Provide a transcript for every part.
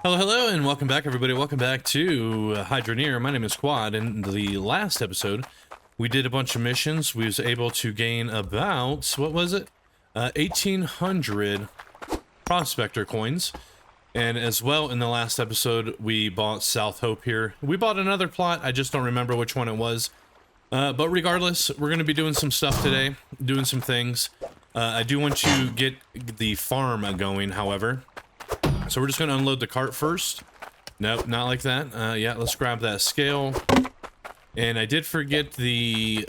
Hello, hello, and welcome back, everybody. Welcome back to Hydroneer. My name is Quad. In the last episode, we did a bunch of missions. We was able to gain about, what was it? 1,800 prospector coins. And as well, in the last episode, we bought South Hope here. We bought another plot. I just don't remember which one it was. But regardless, we're going to be doing some stuff today, doing some things. I do want to get the farm going, however. So we're just going to unload the cart first. Nope, not like that. Yeah, let's grab that scale. And I did forget the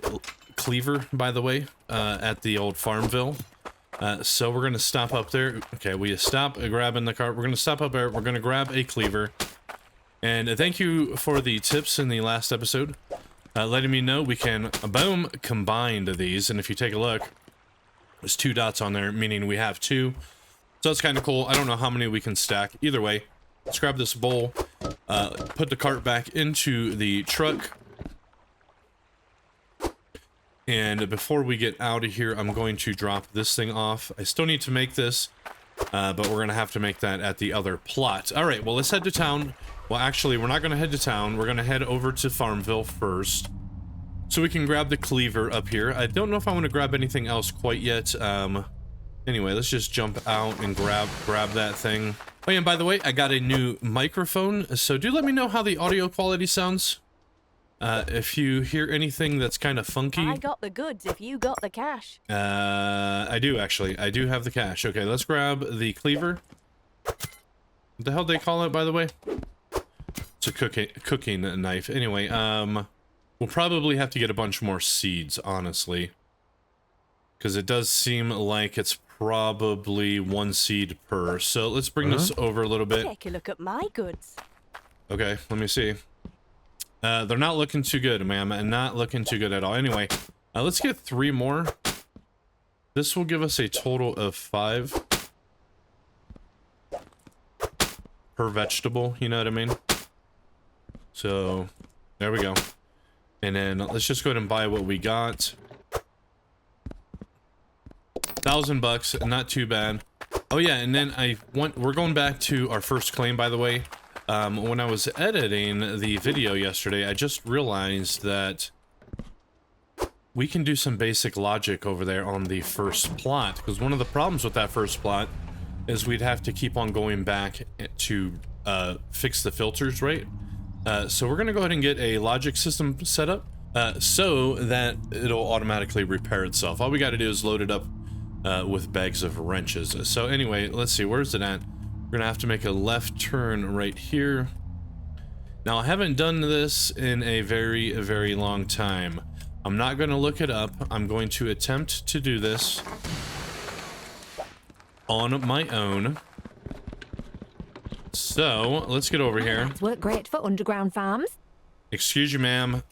cleaver, by the way, at the old Farmville. So we're going to stop up there. Okay, we stop grabbing the cart. We're going to stop up there. We're going to grab a cleaver. And thank you for the tips in the last episode. Letting me know we can, boom, combine these. And if you take a look, there's 2 dots on there, meaning we have 2. So that's kind of cool. I don't know how many we can stack. Either way, let's grab this bowl, put the cart back into the truck. And before we get out of here, I'm going to drop this thing off. I still need to make this, but we're going to have to make that at the other plot. All right, well, let's head to town. Well, actually, we're not going to head to town. We're going to head over to Farmville first, so we can grab the cleaver up here. I don't know if I want to grab anything else quite yet. Anyway, let's just jump out and grab that thing. Oh yeah, and by the way, I got a new microphone, so do let me know how the audio quality sounds. If you hear anything that's kind of funky. I got the goods if you got the cash. I do actually. I do have the cash. Okay, let's grab the cleaver. What the hell do they call it, by the way? It's a cooking knife. Anyway, we'll probably have to get a bunch more seeds, honestly. Because it does seem like it's probably 1 seed per. So let's bring this over a little bit. Take a look at my goods. Okay, let me see. They're not looking too good, ma'am. Not looking too good at all. Anyway, let's get 3 more. This will give us a total of 5 per vegetable. You know what I mean? So there we go. And then let's just go ahead and buy what we got. $1,000, not too bad. Oh yeah, and then we're going back to our first claim, by the way. When I was editing the video yesterday, I just realized that we can do some basic logic over there on the first plot, because one of the problems with that first plot is we'd have to keep on going back to fix the filters, right? So we're gonna go ahead and get a logic system set up so that it'll automatically repair itself. All we got to do is load it up with bags of wrenches. So anyway, let's see, where's it at? We're gonna have to make a left turn right here. Now, I haven't done this in a very, very long time. I'm not gonna look it up. I'm going to attempt to do this on my own. So let's get over here. Work great for underground farms. Excuse you, ma'am.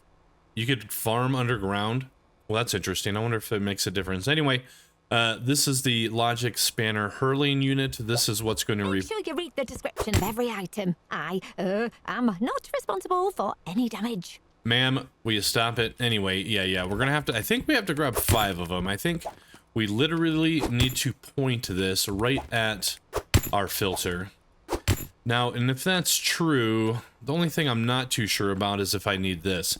You could farm underground. Well, that's interesting. I wonder if it makes a difference. Anyway, this is the logic spanner hurling unit. This is what's going to Make sure you read the description of every item. I am not responsible for any damage. Ma'am, will you stop it? Anyway, yeah, we're gonna have to, I think we have to grab 5 of them. I think we literally need to point this right at our filter. Now, and if that's true, the only thing I'm not too sure about is if I need this.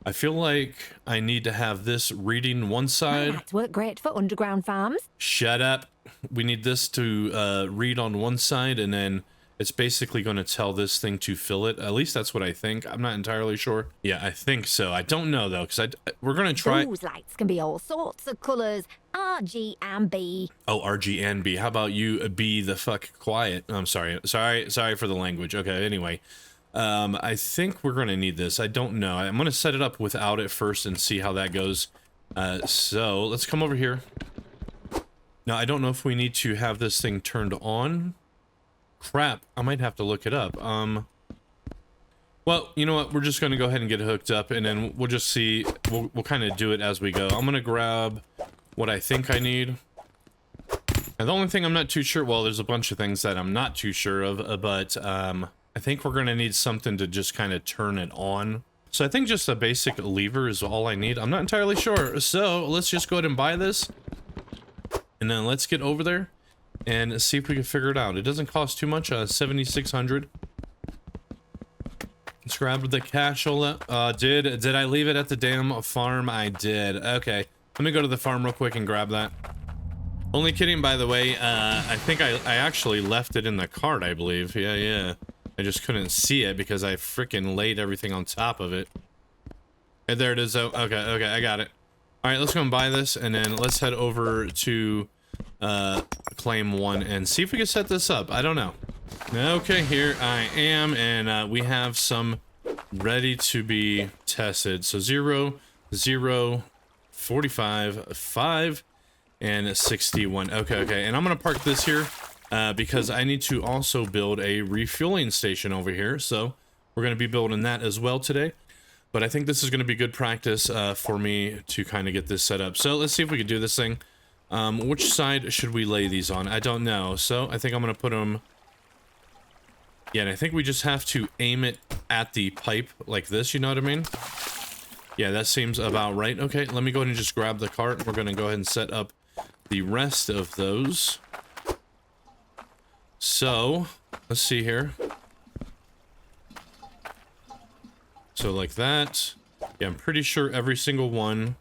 I feel like I need to have this reading one side. That's work great for underground farms. Shut up. We need this to read on one side, and then it's basically going to tell this thing to fill it. At least that's what I think. I'm not entirely sure. Yeah, I think so. I don't know, though, because we're going to try... Those lights can be all sorts of colors. R, G, and B. Oh, R, G, and B. How about you be the fuck quiet? I'm sorry. Sorry for the language. Okay, anyway. I think we're going to need this. I don't know. I'm going to set it up without it first and see how that goes. So let's come over here. Now, I don't know if we need to have this thing turned on. Crap, I might have to look it up. Well, you know what? We're just going to go ahead and get it hooked up, and then we'll just see. We'll kind of do it as we go. I'm going to grab what I think I need. And the only thing I'm not too sure, well, there's a bunch of things that I'm not too sure of, but I think we're going to need something to just kind of turn it on. So I think just a basic lever is all I need. I'm not entirely sure. So let's just go ahead and buy this. And then let's get over there and see if we can figure it out. It doesn't cost too much, 7,600. grab the cashola. Did I leave it at the damn farm? I did. Okay. Let me go to the farm real quick and grab that. Only kidding, by the way. I think I actually left it in the cart, I believe. Yeah. I just couldn't see it because I freaking laid everything on top of it. And there it is, though. Okay, I got it. All right, let's go and buy this, and then let's head over to claim 1 and see if we can set this up. I don't know. Okay, here I am, and we have some ready to be tested. So 0, 0, 45, 5, and 61. Okay, and I'm gonna park this here because I need to also build a refueling station over here. So we're gonna be building that as well today. But I think this is going to be good practice for me to kind of get this set up. So let's see if we can do this thing. Which side should we lay these on? I don't know. So I think I'm going to put them... Yeah, and I think we just have to aim it at the pipe like this, you know what I mean? Yeah, that seems about right. Okay, let me go ahead and just grab the cart. We're going to go ahead and set up the rest of those. So, let's see here. So like that. Yeah, I'm pretty sure every single one.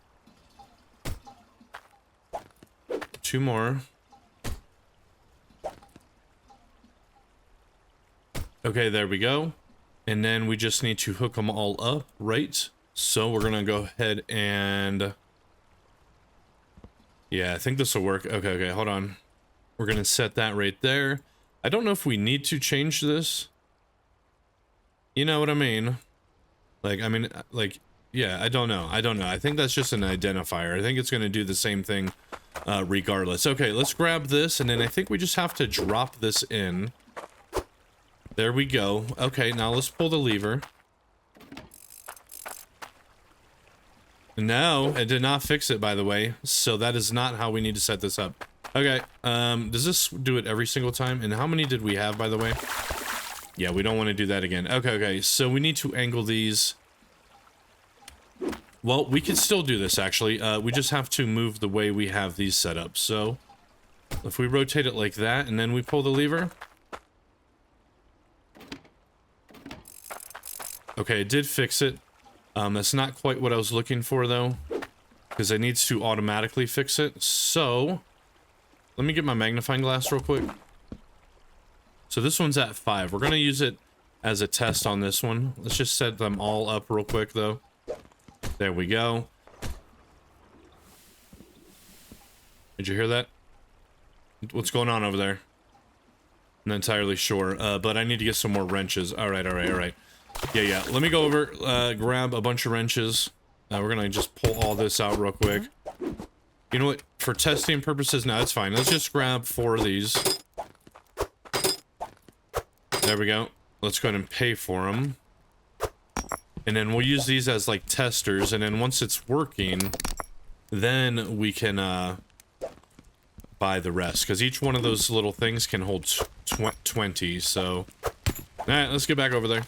2 more. Okay, there we go. And then we just need to hook them all up, right? So we're gonna go ahead and... Yeah, I think this will work. Okay, hold on. We're gonna set that right there. I don't know if we need to change this. You know what I mean? Yeah, I don't know. I think that's just an identifier. I think it's going to do the same thing regardless. Okay, let's grab this, and then I think we just have to drop this in. There we go. Okay, now let's pull the lever. No, it did not fix it, by the way. So that is not how we need to set this up. Okay, does this do it every single time? And how many did we have, by the way? Yeah, we don't want to do that again. Okay, so we need to angle these. Well, we can still do this, actually. We just have to move the way we have these set up. So, if we rotate it like that, and then we pull the lever. Okay, it did fix it. That's not quite what I was looking for, though. Because it needs to automatically fix it. So, let me get my magnifying glass real quick. So this one's at 5. We're going to use it as a test on this one. Let's just set them all up real quick, though. There we go. Did you hear that? What's going on over there? I'm not entirely sure, but I need to get some more wrenches. All right. Yeah. Let me go over, grab a bunch of wrenches. We're going to just pull all this out real quick. You know what? For testing purposes, no, it's fine. Let's just grab 4 of these. There we go. Let's go ahead and pay for them. And then we'll use these as like testers, and then once it's working, then we can buy the rest, because each one of those little things can hold 20, so... Alright, let's get back over there.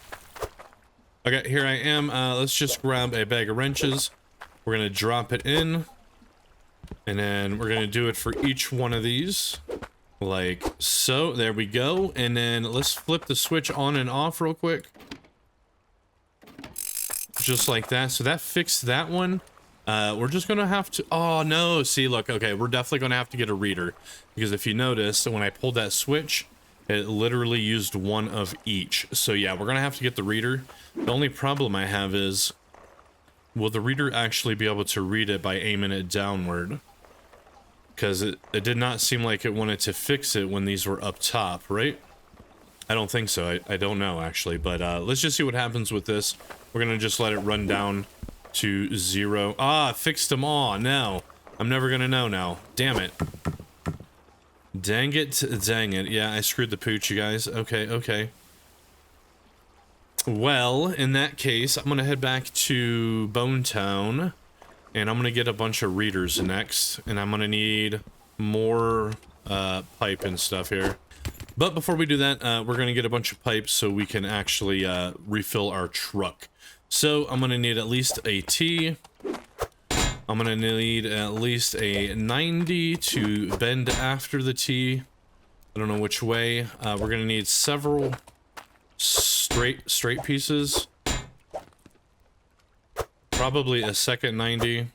Okay, here I am. Let's just grab a bag of wrenches. We're gonna drop it in, and then we're gonna do it for each one of these. Like so. There we go. And then let's flip the switch on and off real quick. Just like that. So that fixed that one. We're just gonna have to... Oh, no. See, look. Okay, we're definitely gonna have to get a reader. Because if you notice, when I pulled that switch, it literally used one of each. So yeah, we're gonna have to get the reader. The only problem I have is... Will the reader actually be able to read it by aiming it downward? Because it did not seem like it wanted to fix it when these were up top, right? I don't think so. I don't know, actually. But let's just see what happens with this. We're going to just let it run down to 0. Ah, fixed them all. No. I'm never going to know now. Damn it. Dang it. Dang it. Yeah, I screwed the pooch, you guys. Okay. Well, in that case, I'm going to head back to Bone Town. And I'm going to get a bunch of readers next. And I'm going to need more pipe and stuff here. But before we do that, we're going to get a bunch of pipes so we can actually refill our truck. So I'm going to need at least a T. I'm going to need at least a 90 to bend after the T. I don't know which way. We're going to need several straight pieces. probably a second 90.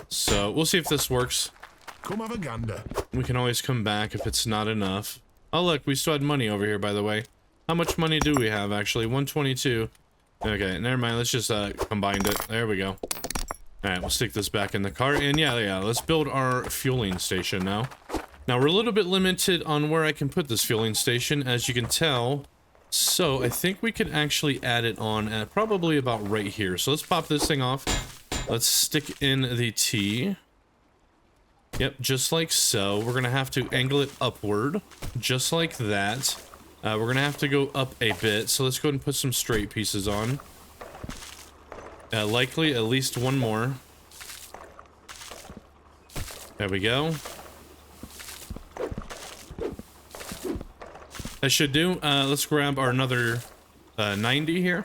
So we'll see if this works. Come have a gander. We can always come back if it's not enough. Oh look, we still had money over here, by the way. How much money do we have, actually? 122. Okay, never mind. Let's just combine it. There we go. Alright, we'll stick this back in the car. And yeah, let's build our fueling station now. Now, we're a little bit limited on where I can put this fueling station, as you can tell. So, I think we could actually add it on at probably about right here. So, let's pop this thing off. Let's stick in the T. Yep, just like so. We're going to have to angle it upward, just like that. We're going to have to go up a bit. So, let's go ahead and put some straight pieces on. Likely at least one more. There we go. That should do. Let's grab our another 90 here.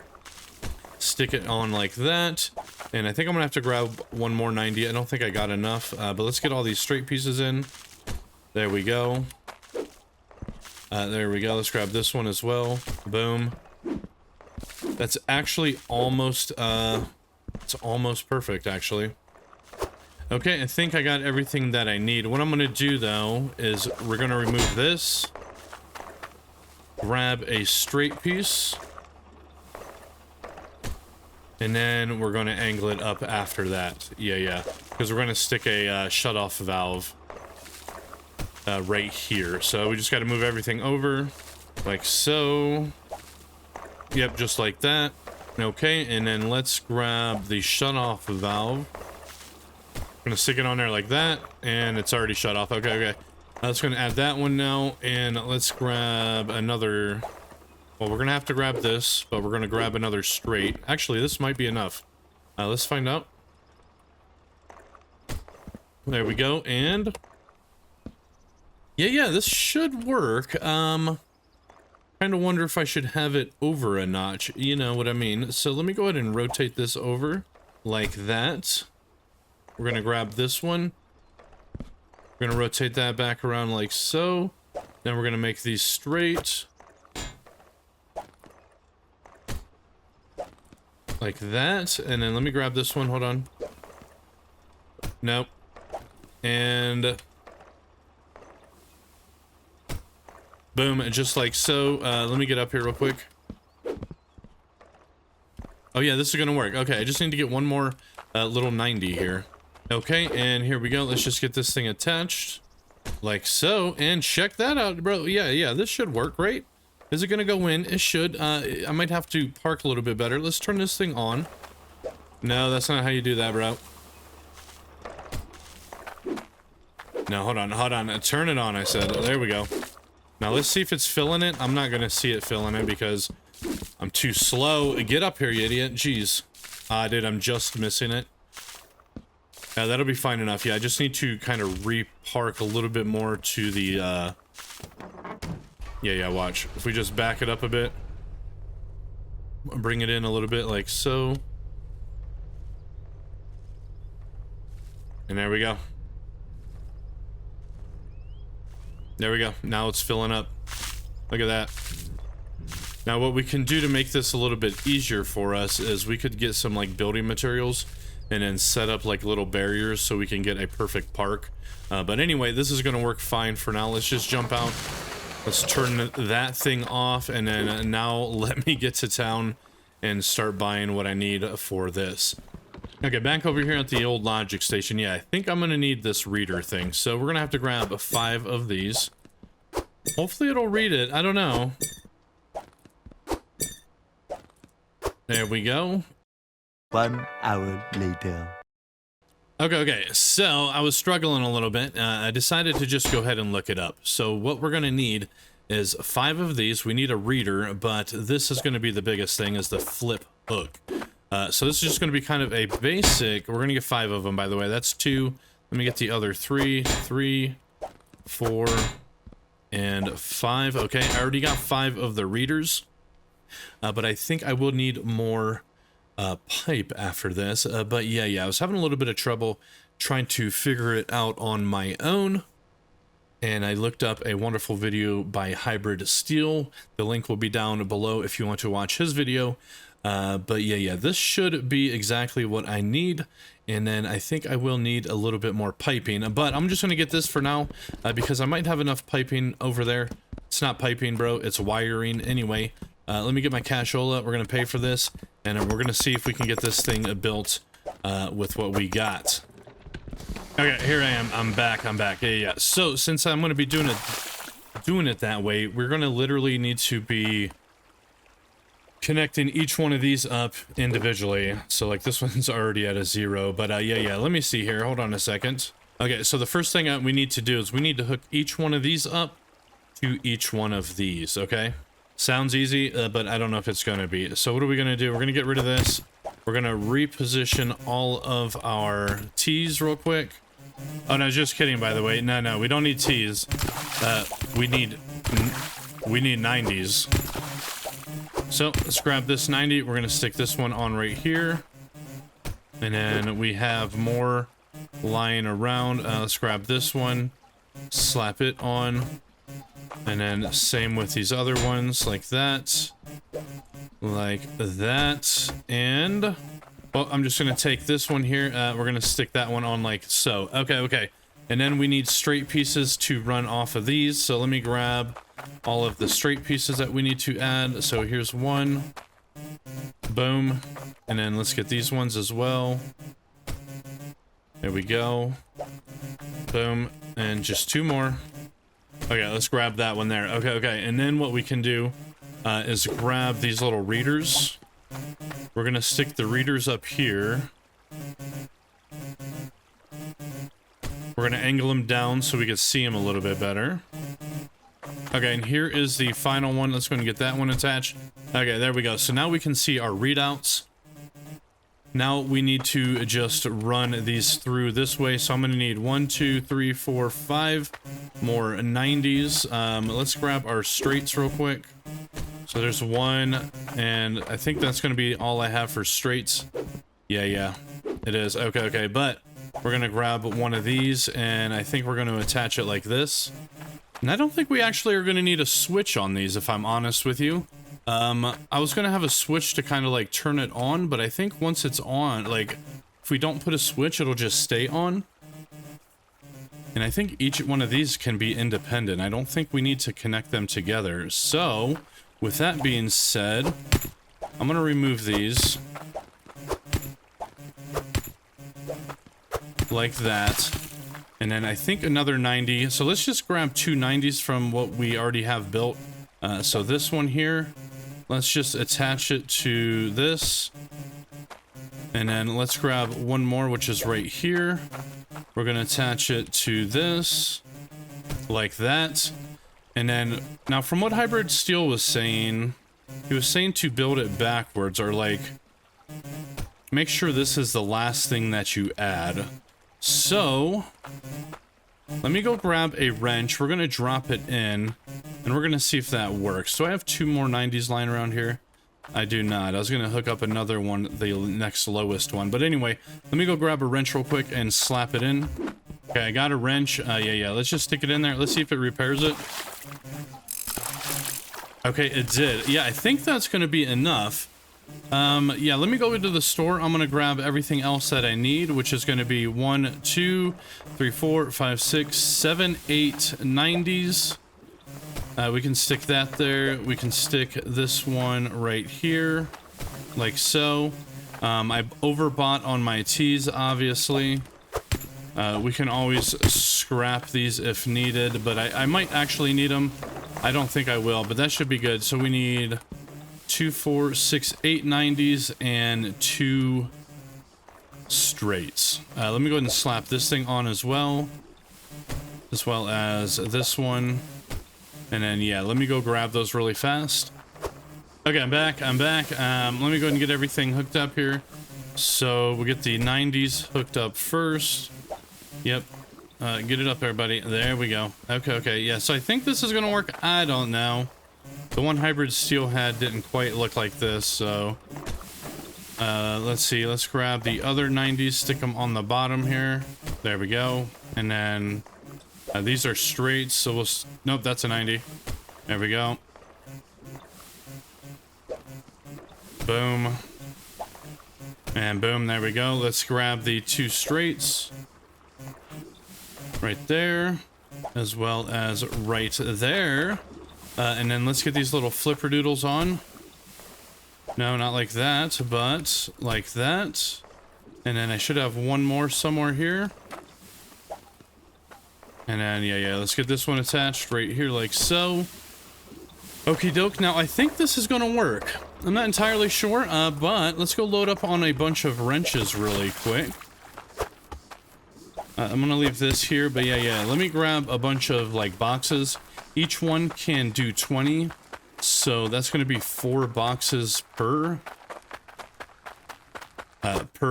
Stick it on like that. And I think I'm gonna have to grab one more 90. I don't think I got enough. But let's get all these straight pieces in. There we go. There we go. Let's grab this one as well. Boom. That's actually almost, it's almost perfect, actually. Okay, I think I got everything that I need. What I'm gonna do, though, is we're gonna remove this. Grab a straight piece. And then we're gonna angle it up after that. Yeah. Because we're gonna stick a shut-off valve right here. So we just gotta move everything over, like so. Yep, just like that. Okay, and then let's grab the shut-off valve. I'm gonna stick it on there like that, and it's already shut off. Okay. Let's gonna add that one now, and let's grab another. Well, we're gonna have to grab this, but we're gonna grab another straight. Actually, this might be enough. Let's find out. There we go, and yeah, this should work. Kind of wonder if I should have it over a notch. You know what I mean. So let me go ahead and rotate this over like that. We're gonna grab this one. We're gonna rotate that back around like so. Then we're gonna make these straight. Like that. And then let me grab this one. Hold on. Nope. And boom, just like so. Let me get up here real quick. Oh yeah, this is gonna work. Okay, I just need to get one more little 90 here. Okay, and here we go. Let's just get this thing attached. Like so, and check that out, bro. Yeah, this should work, right? Is it gonna go in? It should. I might have to park a little bit better. Let's turn this thing on. No, that's not how you do that, bro. No, hold on. Turn it on, I said. There we go. Now let's see if it's filling it. I'm not gonna see it filling it because I'm too slow. Get up here, you idiot. Jeez. Dude, I'm just missing it. Yeah, that'll be fine enough. Yeah, I just need to kind of repark a little bit more to the, Yeah, watch. If we just back it up a bit. Bring it in a little bit like so. And there we go. There we go. Now it's filling up. Look at that. Now what we can do to make this a little bit easier for us is we could get some like building materials and then set up like little barriers so we can get a perfect park. But anyway, this is going to work fine for now. Let's just jump out. Let's turn that thing off, and then now let me get to town and start buying what I need for this. Okay, back over here at the old logic station. Yeah, I think I'm going to need this reader thing. So we're going to have to grab 5 of these. Hopefully it'll read it. I don't know. There we go. 1 hour later. Okay, so I was struggling a little bit. I decided to just go ahead and look it up. So what we're going to need is 5 of these. We need a reader, but this is going to be the biggest thing, is the flip hook. So this is just going to be kind of a basic. We're going to get 5 of them, by the way. That's 2. Let me get the other 3, 4, and 5. Okay, I already got 5 of the readers, but I think I will need more pipe after this. But yeah, I was having a little bit of trouble trying to figure it out on my own, and I looked up a wonderful video by Hybrid Steel. The link will be down below if you want to watch his video. But yeah, this should be exactly what I need. And then I think I will need a little bit more piping, but I'm just going to get this for now because I might have enough piping over there. It's not piping, bro. It's wiring anyway. Let me get my cashola. We're going to pay for this, and we're going to see if we can get this thing built with what we got. Okay, here I am. I'm back. Yeah. So since I'm going to be doing it that way, we're going to literally need to be connecting each one of these up individually. So like this one's already at a 0, but yeah, let me see here. Hold on a second. Okay, so the first thing we need to do is we need to hook each one of these up to each one of these. Okay, sounds easy, but I don't know if it's going to be. So what are we going to do? We're going to get rid of this. We're going to reposition all of our T's real quick. Oh no, just kidding, by the way. No, we don't need T's. We need 90s. So let's grab this 90. We're gonna stick this one on right here, and then we have more lying around. Let's grab this one, slap it on, and then same with these other ones, like that, and well, I'm just gonna take this one here. We're gonna stick that one on like so. Okay, and then we need straight pieces to run off of these. So let me grab all of the straight pieces that we need to add. So here's one, boom, and then let's get these ones as well. There we go, boom, and just 2 more. Okay, let's grab that one there. Okay, and then what we can do is grab these little readers. We're gonna stick the readers up here. We're gonna angle them down so we can see them a little bit better. Okay, and here is the final one. Let's go and get that one attached. Okay, there we go. So now we can see our readouts. Now we need to just run these through this way. So I'm going to need 1, 2, 3, 4, 5 more 90s. Let's grab our straights real quick. So there's 1, and I think that's going to be all I have for straights. Yeah, it is. Okay, but we're going to grab one of these, and I think we're going to attach it like this. And I don't think we actually are going to need a switch on these, if I'm honest with you. I was going to have a switch to kind of like turn it on, but I think once it's on, like if we don't put a switch, it'll just stay on. And I think each one of these can be independent. I don't think we need to connect them together. So with that being said, I'm going to remove these like that. And then I think another 90. So let's just grab 2 90s from what we already have built. So this one here, let's just attach it to this. And then let's grab one more, which is right here. We're going to attach it to this like that. And then now from what Hybrid Steel was saying, he was saying to build it backwards, or like make sure this is the last thing that you add. So let me go grab a wrench. We're going to drop it in, and we're going to see if that works. Do I have 2 more 90s lying around here? I do not. I was going to hook up another one, the next lowest one. But anyway, let me go grab a wrench real quick and slap it in. Okay, I got a wrench. Yeah. Let's just stick it in there. Let's see if it repairs it. Okay, it did. Yeah, I think that's going to be enough. Yeah, let me go into the store. I'm gonna grab everything else that I need, which is gonna be 1, 2, 3, 4, 5, 6, 7, 8 90s. We can stick that there. We can stick this one right here, like so. I overbought on my teas, obviously. We can always scrap these if needed, but I might actually need them. I don't think I will, but that should be good. So we need 2, 4, 6, 8 90s and 2 straights. Let me go ahead and slap this thing on as well as this one. And then, yeah, let me go grab those really fast. Okay, I'm back. Let me go ahead and get everything hooked up here. So we'll get the 90s hooked up first. Yep. Get it up there, buddy. There we go. Okay. Yeah, so I think this is gonna work. I don't know. The one Hybrid Steel had didn't quite look like this, so let's see. Let's grab the other 90s, stick them on the bottom here. There we go. And then these are straight, so we'll... Nope, that's a 90. There we go. Boom. And boom, there we go. Let's grab the 2 straights. Right there. As well as right there. And then let's get these little flipper doodles on. No, not like that, but like that. And then I should have one more somewhere here. And then, yeah, let's get this one attached right here like so. Okie doke. Now, I think this is going to work. I'm not entirely sure, but let's go load up on a bunch of wrenches really quick. I'm going to leave this here, but yeah, let me grab a bunch of, like, boxes. Each one can do 20, so that's going to be 4 boxes per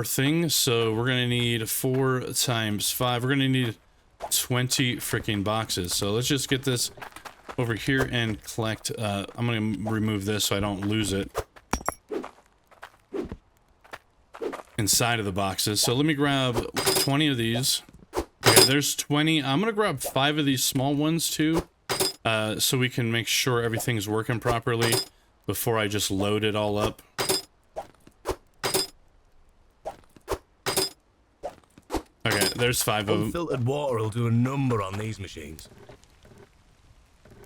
thing. So we're going to need 4 times 5. We're going to need 20 freaking boxes. So let's just get this over here and collect. I'm going to remove this so I don't lose it inside of the boxes. So let me grab 20 of these. Okay, there's 20. I'm going to grab 5 of these small ones too, so we can make sure everything's working properly before I just load it all up. Okay, there's 5 of them. Unfiltered water will do a number on these machines.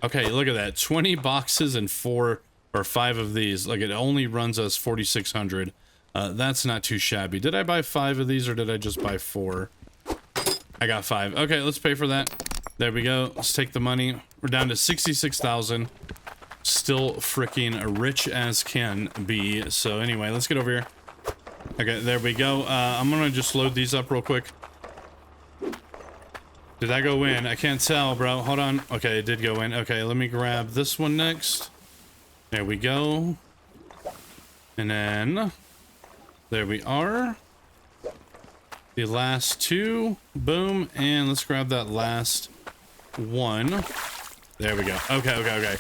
Okay, look at that. 20 boxes and 4 or 5 of these. Like, it only runs us 4,600. That's not too shabby. Did I buy 5 of these or did I just buy 4? I got 5. Okay, let's pay for that. There we go. Let's take the money. We're down to 66,000. Still freaking rich as can be. So anyway, let's get over here. Okay, there we go. I'm gonna just load these up real quick. Did I go in? I can't tell, bro. Hold on. Okay, it did go in. Okay, let me grab this one next. There we go. And then there we are. The last 2. Boom. And let's grab that last one. There we go. Okay.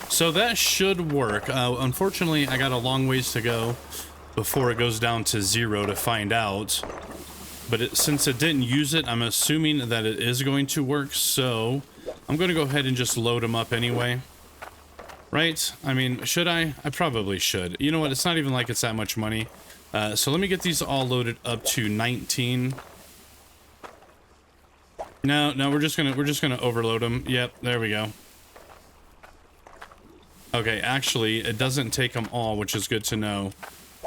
So that should work. Unfortunately, I got a long ways to go before it goes down to 0 to find out. But since it didn't use it, I'm assuming that it is going to work. So I'm going to go ahead and just load them up anyway. Right? I mean, should I? I probably should. You know what? It's not even like it's that much money. So let me get these all loaded up to 19. No, we're just gonna overload them. Yep, there we go. Okay, actually, it doesn't take them all, which is good to know.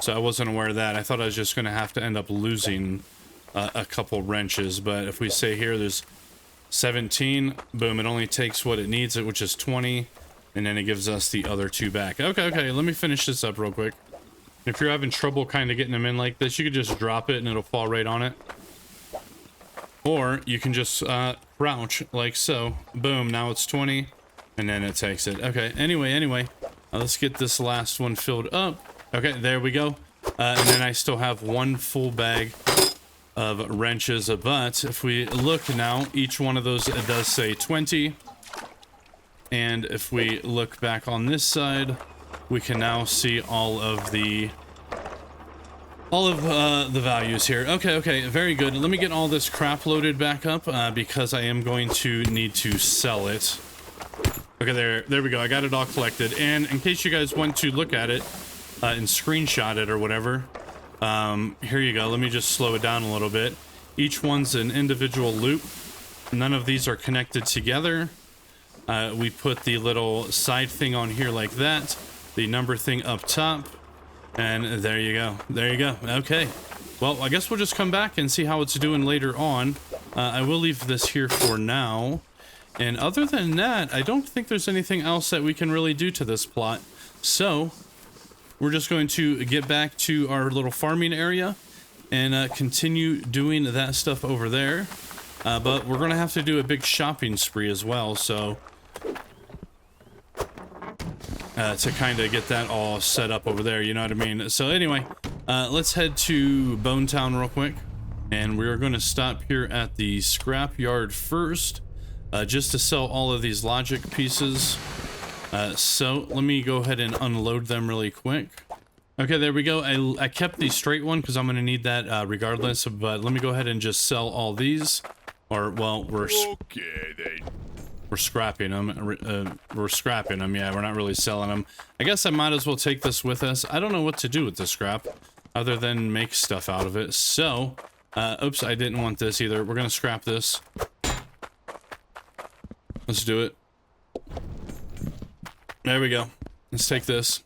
So I wasn't aware of that. I thought I was just gonna have to end up losing a couple wrenches. But if we say here, there's 17. Boom! It only takes what it needs, which is 20, and then it gives us the other 2 back. Okay. Let me finish this up real quick. If you're having trouble kind of getting them in like this, you could just drop it and it'll fall right on it. Or you can just crouch like so. Boom, now it's 20 and then it takes it. Okay, anyway, let's get this last one filled up. Okay, there we go. And then I still have 1 full bag of wrenches. But if we look now, each one of those, it does say 20. And if we look back on this side, we can now see all of the values here. Okay, very good. Let me get all this crap loaded back up because I am going to need to sell it. Okay, there we go. I got it all collected. And in case you guys want to look at it and screenshot it or whatever, here you go. Let me just slow it down a little bit. Each one's an individual loop. None of these are connected together. We put the little side thing on here like that. The number thing up top, and there you go. Okay, well, I guess we'll just come back and see how it's doing later on. I will leave this here for now, and other than that, I don't think there's anything else that we can really do to this plot. So we're just going to get back to our little farming area and continue doing that stuff over there, but we're gonna have to do a big shopping spree as well, so to kind of get that all set up over there, you know what I mean? So anyway, let's head to Bone Town real quick, and we're going to stop here at the scrap yard first, just to sell all of these logic pieces. So let me go ahead and unload them really quick. Okay, there we go. I kept the straight one because I'm going to need that regardless, but let me go ahead and just sell all these. Or, well, we're We're scrapping them. We're scrapping them. Yeah, we're not really selling them. I guess I might as well take this with us. I don't know what to do with the scrap other than make stuff out of it. So, oops, I didn't want this either. We're going to scrap this. Let's do it. There we go. Let's take this.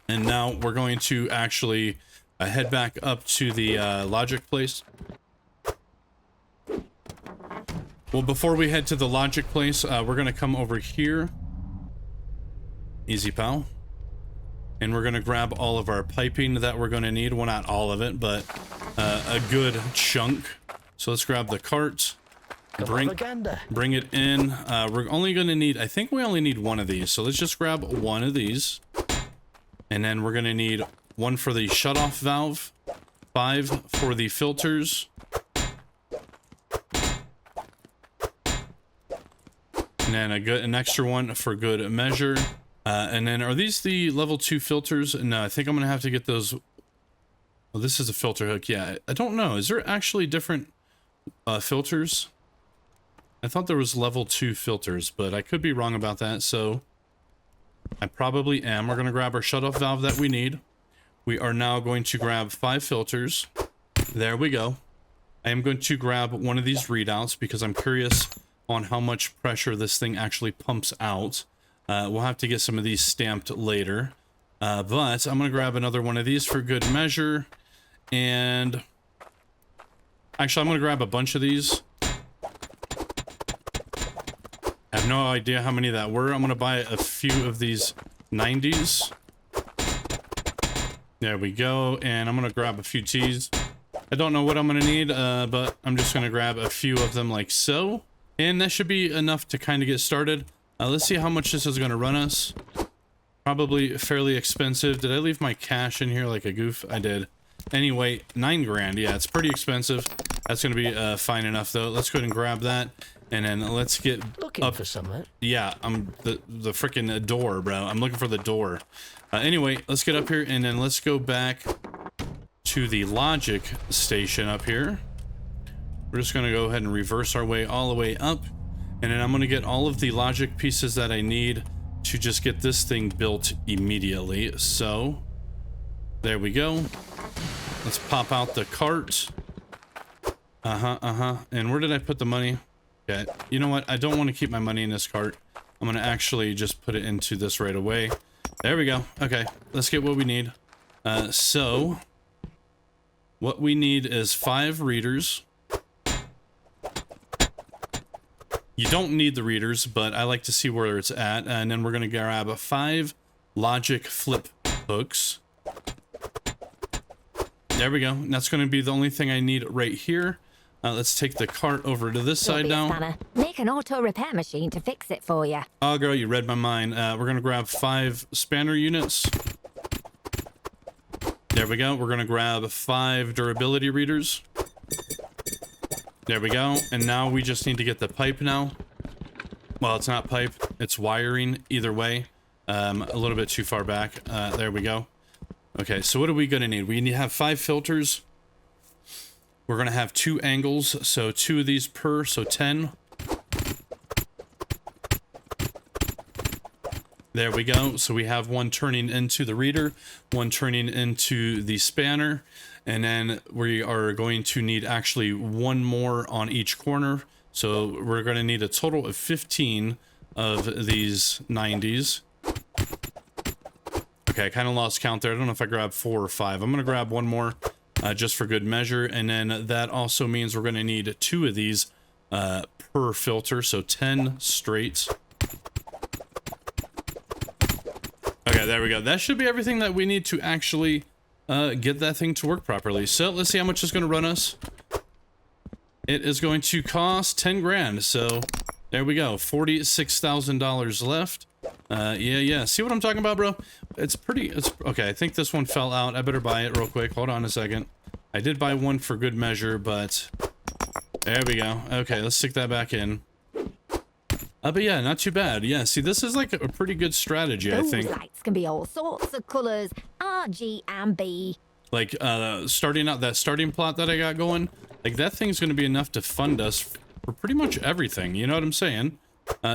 And now we're going to actually head back up to the logic place. Well, before we head to the logic place, we're going to come over here. Easy, pal. And we're going to grab all of our piping that we're going to need. Well, not all of it, but a good chunk. So let's grab the cart. Bring it in. We're only going to need, I think we only need one of these. So let's just grab one of these. And then we're going to need one for the shutoff valve, 5 for the filters. And then an extra one for good measure. And then are these the level 2 filters? No, I think I'm gonna have to get those. Well, this is a filter hook. Yeah, I don't know. Is there actually different filters? I thought there was level 2 filters, but I could be wrong about that. So I probably am. We're gonna grab our shutoff valve that we need. We are now going to grab 5 filters. There we go. I am going to grab one of these readouts because I'm curious on how much pressure this thing actually pumps out. We'll have to get some of these stamped later. But I'm going to grab another one of these for good measure. And actually, I'm going to grab a bunch of these. I have no idea how many that were. I'm going to buy a few of these 90s. There we go. And I'm going to grab a few T's. I don't know what I'm going to need, but I'm just going to grab a few of them like so. And that should be enough to kind of get started. Let's see how much this is going to run us. Probably fairly expensive. Did I leave my cash in here like a goof? I did. Anyway, 9 grand. Yeah, it's pretty expensive. That's going to be fine enough though. Let's go ahead and grab that. And then let's get Looking for something. Yeah, I'm the freaking door, bro. I'm looking for the door. Anyway, let's get up here and then let's go back to the logic station up here. We're just going to go ahead and reverse our way all the way up. And then I'm going to get all of the logic pieces that I need to just get this thing built immediately. So, there we go. Let's pop out the cart. And where did I put the money? Okay, you know what? I don't want to keep my money in this cart. I'm going to actually just put it into this right away. There we go. Okay, let's get what we need. So, what we need is 5 readers. You don't need the readers, but I like to see where it's at. And then we're going to grab 5 logic flip hooks. There we go. And that's going to be the only thing I need right here. Let's take the cart over to this side now. Spanner. Make an auto repair machine to fix it for you. Oh, girl, you read my mind. We're going to grab 5 spanner units. There we go. We're going to grab 5 durability readers. There we go. And now we just need to get the pipe now. Well, it's not pipe. It's wiring. Either way. A little bit too far back. There we go. Okay, so what are we going to need? We need to have 5 filters. We're going to have 2 angles. So 2 of these per. So 10. There we go. So we have one turning into the reader. One turning into the spanner. And then we are going to need actually 1 more on each corner. So we're going to need a total of 15 of these 90s. Okay, I kind of lost count there. I don't know if I grabbed 4 or 5. I'm going to grab 1 more just for good measure. And then that also means we're going to need 2 of these per filter. So 10 straight. Okay, there we go. That should be everything that we need to actually get that thing to work properly. So let's see how much it's going to run us. It is going to cost 10 grand. So there we go. $46,000 left. Yeah. See what I'm talking about, bro? It's okay. I think this one fell out. I better buy it real quick. Hold on a second. I did buy one for good measure, but there we go. Okay, let's stick that back in. But yeah, not too bad. Yeah, see, this is like a pretty good strategy, I think. Those lights can be all sorts of colors, R, G, and B. Like, starting out that starting plot that I got going, like that thing's going to be enough to fund us for pretty much everything. You know what I'm saying?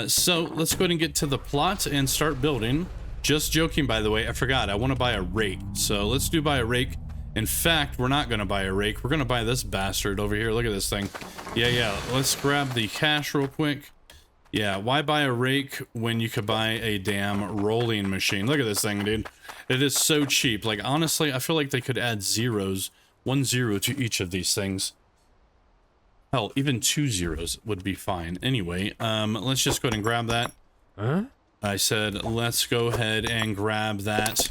So let's go ahead and get to the plot and start building. Just joking, by the way, I forgot, I want to buy a rake. So let's buy a rake. In fact, we're not going to buy a rake. We're going to buy this bastard over here. Look at this thing. Yeah. Let's grab the cash real quick. Yeah, why buy a rake when you could buy a damn rolling machine? Look at this thing, dude. It is so cheap. Like, honestly, I feel like they could add zeros, 1 0 to each of these things. Hell, even 2 zeros would be fine. Anyway, let's just go ahead and grab that. Huh? I said, let's go ahead and grab that.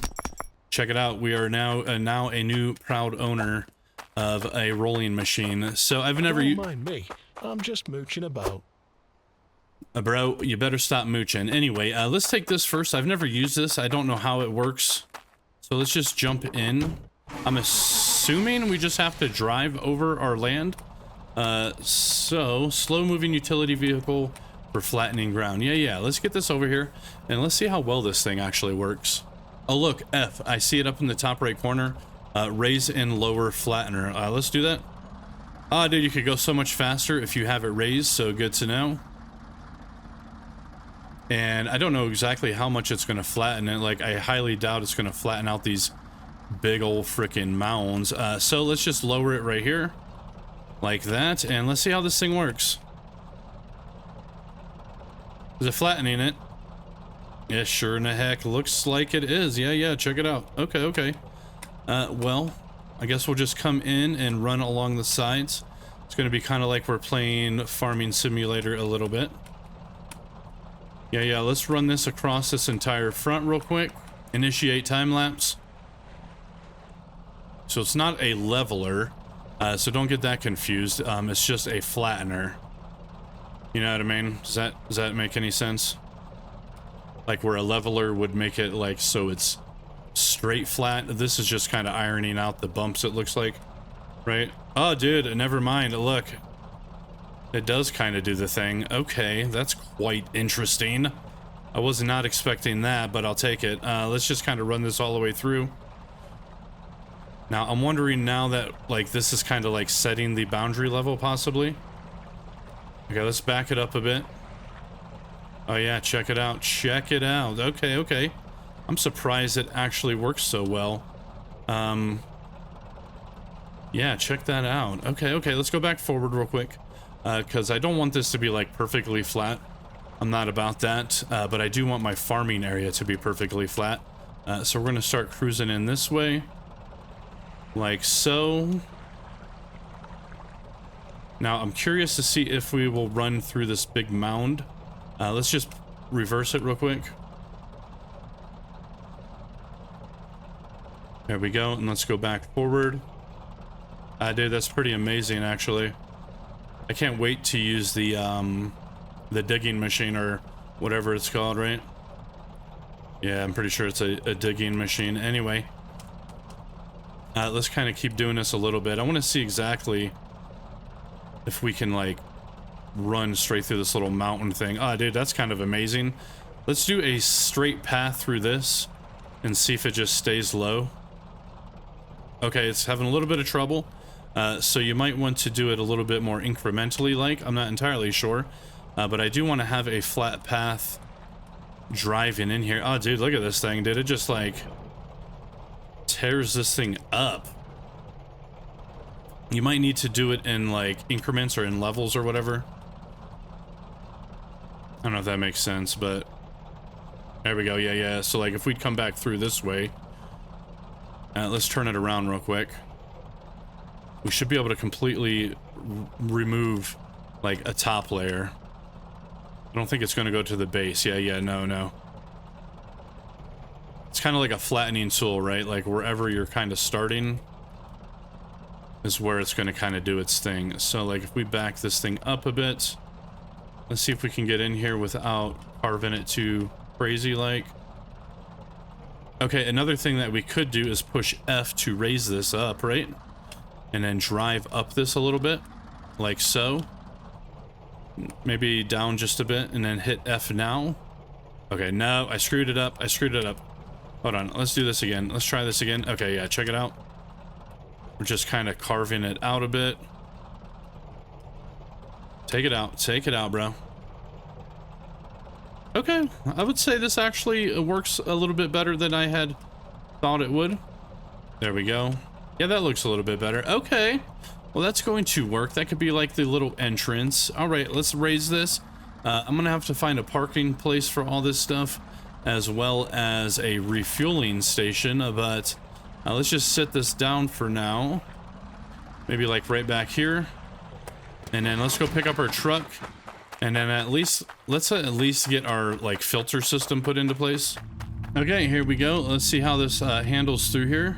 Check it out. We are now a new proud owner of a rolling machine. So I've never... Don't mind me. I'm just mooching about. Bro, you better stop mooching. Anyway, let's take this first. I've never used this. I don't know how it works. So let's just jump in. I'm assuming we just have to drive over our land. So slow moving utility vehicle for flattening ground. Yeah. Let's get this over here and let's see how well this thing actually works. Oh, look, F. I see it up in the top right corner. Raise and lower flattener. Let's do that. Ah, dude, you could go so much faster if you have it raised. So good to know. And I don't know exactly how much it's going to flatten it. Like, I highly doubt it's going to flatten out these big old freaking mounds. So let's just lower it right here. Like that. And let's see how this thing works. Is it flattening it? Yeah, sure in the heck. Looks like it is. Yeah. Check it out. Okay. Well, I guess we'll just come in and run along the sides. It's going to be kind of like we're playing Farming Simulator a little bit. Yeah, let's run this across this entire front real quick. Initiate time lapse. So it's not a leveler, so don't get that confused. It's just a flattener. You know what I mean? Does that make any sense? Like where a leveler would make it like so it's straight flat. This is just kind of ironing out the bumps, it looks like, right? Oh, dude, never mind. Look. It does kind of do the thing. Okay, that's quite interesting. I was not expecting that, but I'll take it. Let's just kind of run this all the way through. Now, I'm wondering now that, like, this is kind of like setting the boundary level, possibly. Okay, let's back it up a bit. Oh, yeah, check it out. Check it out. Okay. I'm surprised it actually works so well. Yeah, check that out. Okay, let's go back forward real quick. Because I don't want this to be like perfectly flat. I'm not about that, but I do want my farming area to be perfectly flat. So we're going to start cruising in this way. Like so. Now I'm curious to see if we will run through this big mound. Let's just reverse it real quick. There we go, and let's go back forward. Dude, that's pretty amazing actually. I can't wait to use the digging machine or whatever it's called, right? Yeah, I'm pretty sure it's a digging machine. Anyway, let's kind of keep doing this a little bit. I want to see exactly if we can like run straight through this little mountain thing. Ah, dude, that's kind of amazing. Let's do a straight path through this and see if it just stays low. Okay, it's having a little bit of trouble. So you might want to do it a little bit more incrementally, like, I'm not entirely sure, but I do want to have a flat path driving in here. Oh, dude, look at this thing. Did it just like tears this thing up? You might need to do it in like increments or in levels or whatever. I don't know if that makes sense, but there we go. Yeah. So like if we'd come back through this way, let's turn it around real quick. We should be able to completely remove like a top layer. I don't think it's going to go to the base. Yeah, no. It's kind of like a flattening tool, right? Like wherever you're kind of starting is where it's going to kind of do its thing. So like if we back this thing up a bit, let's see if we can get in here without carving it too crazy like. Okay, another thing that we could do is push F to raise this up, right? And then drive up this a little bit, like so. Maybe down just a bit, and then hit F now. Okay, no, I screwed it up. Hold on, let's do this again. Let's try this again. Okay, yeah, check it out. We're just kind of carving it out a bit. Take it out, bro. Okay, I would say this actually works a little bit better than I had thought it would. There we go. Yeah, that looks a little bit better. Okay, well, that's going to work. That could be like the little entrance. All right, let's raise this. I'm gonna have to find a parking place for all this stuff, as well as a refueling station, but let's just set this down for now. Maybe like right back here. And then let's go pick up our truck. And then let's at least get our like filter system put into place. Okay, here we go. Let's see how this handles through here.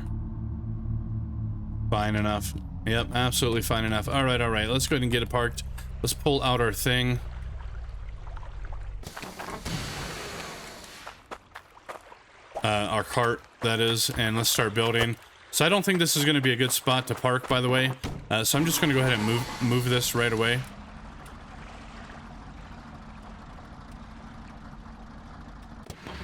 Fine enough. Yep, absolutely fine enough. All right, let's go ahead and get it parked. Let's pull out our thing. Our cart, that is, and let's start building. So I don't think this is going to be a good spot to park, by the way. So I'm just going to go ahead and move this right away.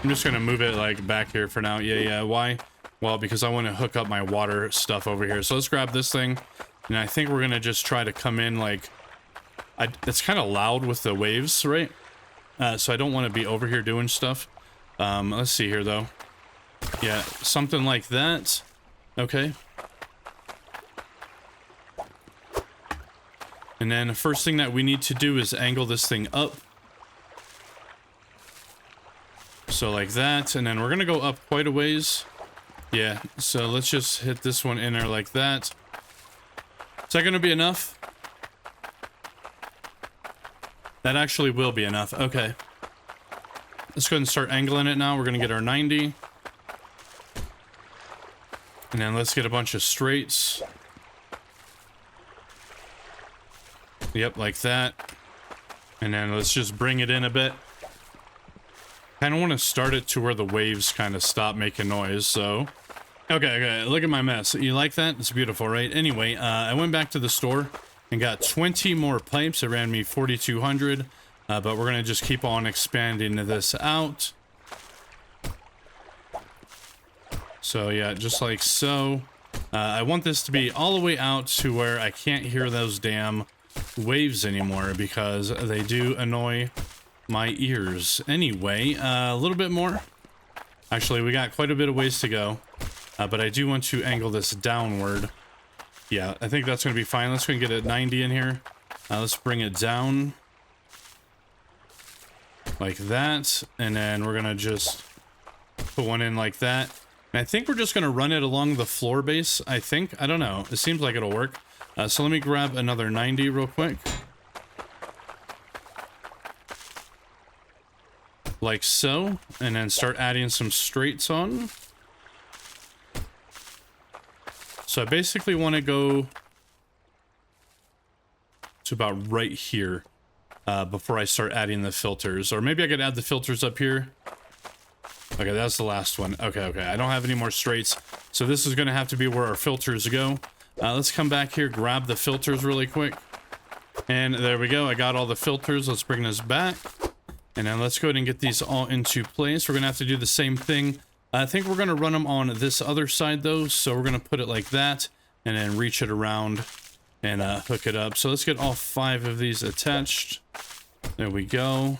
I'm just going to move it like back here for now. Yeah. Why? Well, because I want to hook up my water stuff over here. So let's grab this thing. And I think we're going to just try to come in like... it's kind of loud with the waves, right? So I don't want to be over here doing stuff. Let's see here, though. Yeah, something like that. Okay. And then the first thing that we need to do is angle this thing up. So like that, and then we're gonna go up quite a ways. Yeah, so let's just hit this one in there like that. Is that gonna be enough? That actually will be enough. Okay. Let's go ahead and start angling it now. We're gonna get our 90. And then let's get a bunch of straights. Yep, like that. And then let's just bring it in a bit. Kind of want to start it to where the waves kind of stop making noise, so... Okay, look at my mess. You like that? It's beautiful, right? Anyway, I went back to the store and got 20 more pipes. It ran me 4,200, but we're going to just keep on expanding this out. So yeah, just like so. I want this to be all the way out to where I can't hear those damn waves anymore because they do annoy my ears. Anyway, a little bit more. Actually, we got quite a bit of ways to go, but I do want to angle this downward. Yeah, I think that's going to be fine. Let's go and get it 90 in here. Let's bring it down like that, and then we're going to just put one in like that. And I think we're just going to run it along the floor base, I think. I don't know. It seems like it'll work. So let me grab another 90 real quick. Like so. And then start adding some straights on. So I basically want to go to about right here before I start adding the filters. Or maybe I could add the filters up here. Okay, that's the last one. Okay. I don't have any more straights. So this is going to have to be where our filters go. Let's come back here, grab the filters really quick. And there we go. I got all the filters. Let's bring this back. And then let's go ahead and get these all into place. We're going to have to do the same thing. I think we're going to run them on this other side, though. So we're going to put it like that and then reach it around and hook it up. So let's get all 5 of these attached. There we go.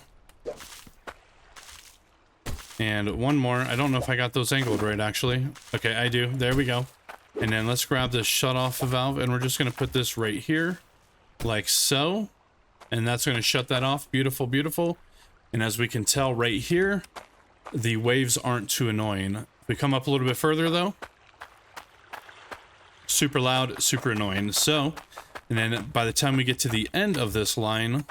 And one more. I don't know if I got those angled right, actually. Okay, I do. There we go. And then let's grab this shut-off valve, and we're just going to put this right here, like so. And that's going to shut that off. Beautiful, beautiful. And as we can tell right here, the waves aren't too annoying. If we come up a little bit further, though, super loud, super annoying. So, and then by the time we get to the end of this line,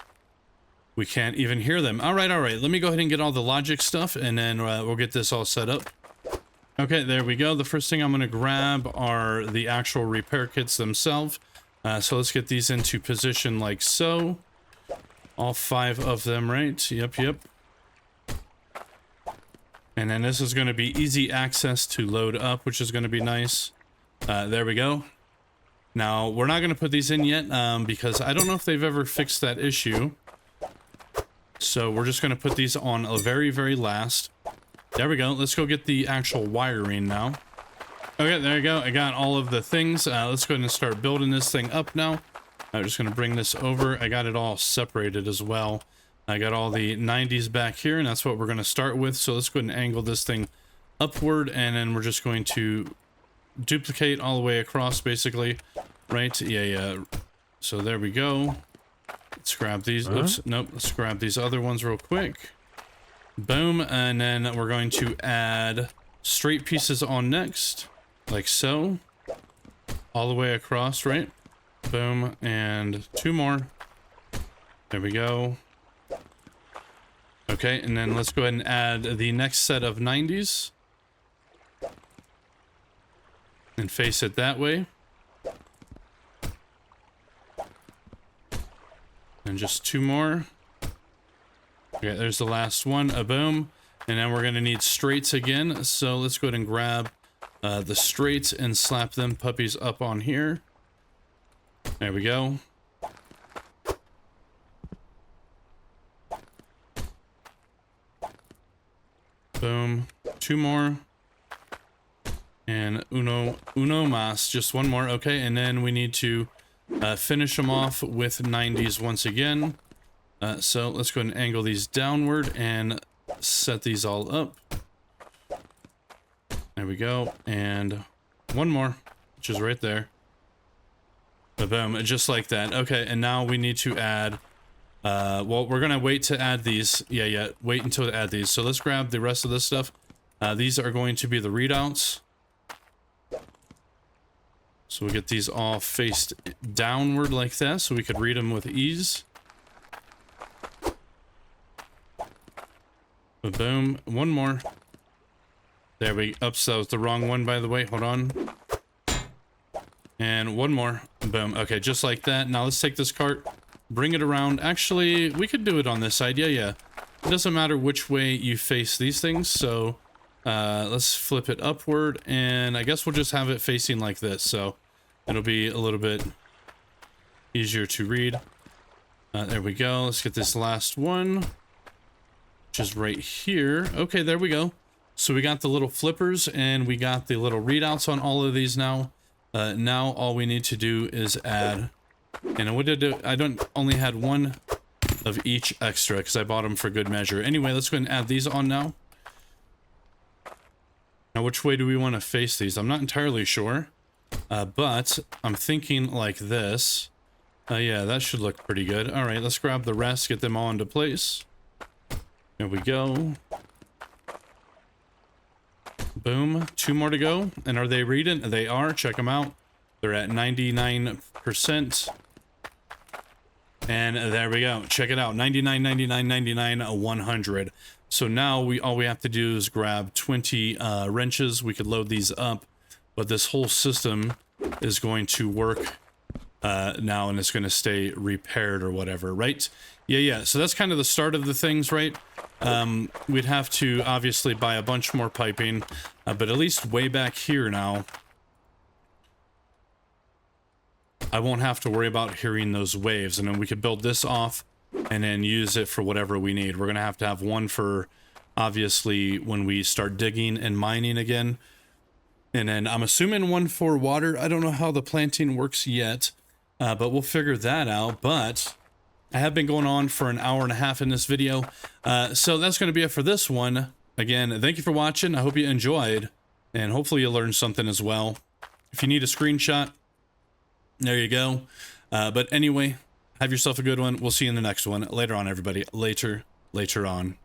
we can't even hear them. All right. Let me go ahead and get all the logic stuff, and then we'll get this all set up. Okay, there we go. The first thing I'm going to grab are the actual repair kits themselves. So let's get these into position like so. All 5 of them, right? Yep. And then this is going to be easy access to load up, which is going to be nice. There we go. Now, we're not going to put these in yet because I don't know if they've ever fixed that issue. So we're just going to put these on a very, very last. There we go. Let's go get the actual wiring now. Okay, there you go. I got all of the things. Let's go ahead and start building this thing up now. I'm just going to bring this over. I got it all separated as well. I got all the 90s back here, and that's what we're going to start with. So let's go ahead and angle this thing upward, and then we're just going to duplicate all the way across, basically. Right? Yeah. So there we go. Let's grab these. Oops, nope. Let's grab these other ones real quick. Boom, and then we're going to add straight pieces on next, like so. All the way across, right? Boom, and 2 more. There we go. Okay, and then let's go ahead and add the next set of 90s. And face it that way. And just 2 more. Okay, there's the last one. A boom. And then we're going to need straights again. So let's go ahead and grab the straights and slap them puppies up on here. There we go. Boom. 2 more. And uno mas. Just 1 more. Okay, and then we need to finish them off with 90s once again. So let's go ahead and angle these downward and set these all up. There we go. And 1 more, which is right there. Boom, just like that. Okay, and now we need to add, well, we're gonna wait to add these. Yeah, wait until to add these. So let's grab the rest of this stuff. These are going to be the readouts. So we get these all faced downward like that, so we could read them with ease. Boom, 1 more. There we, oops, that was the wrong one, by the way. Hold on. And 1 more. Boom. Okay, just like that. Now let's take this cart, bring it around. Actually, we could do it on this side. Yeah. It doesn't matter which way you face these things. So let's flip it upward, and I guess we'll just have it facing like this. So it'll be a little bit easier to read. There we go. Let's get this last one, which is right here. Okay, there we go. So we got the little flippers, and we got the little readouts on all of these now. Now all we need to do is add, and what did I don't only had 1 of each extra because I bought them for good measure. Anyway, let's go ahead and add these on now. Now, which way do we want to face these? I'm not entirely sure, but I'm thinking like this. Yeah, that should look pretty good. All right, let's grab the rest, get them all into place. There we go. Boom, 2 more to go. And are they reading? They are. Check them out. They're at 99%. And there we go. Check it out. 99, 99, 99, 100. So now all we have to do is grab 20 wrenches. We could load these up, but this whole system is going to work now, and it's going to stay repaired or whatever, right? Yeah. So that's kind of the start of the things, right? We'd have to obviously buy a bunch more piping, but at least way back here now, I won't have to worry about hearing those waves, and then we could build this off and then use it for whatever we need. We're going to have one for, obviously, when we start digging and mining again. And then I'm assuming 1 for water. I don't know how the planting works yet, but we'll figure that out. But I have been going on for an hour and a half in this video. So that's going to be it for this one. Again, thank you for watching. I hope you enjoyed, and hopefully you learned something as well. If you need a screenshot, there you go. But anyway, have yourself a good one. We'll see you in the next one. Later on, everybody. Later on.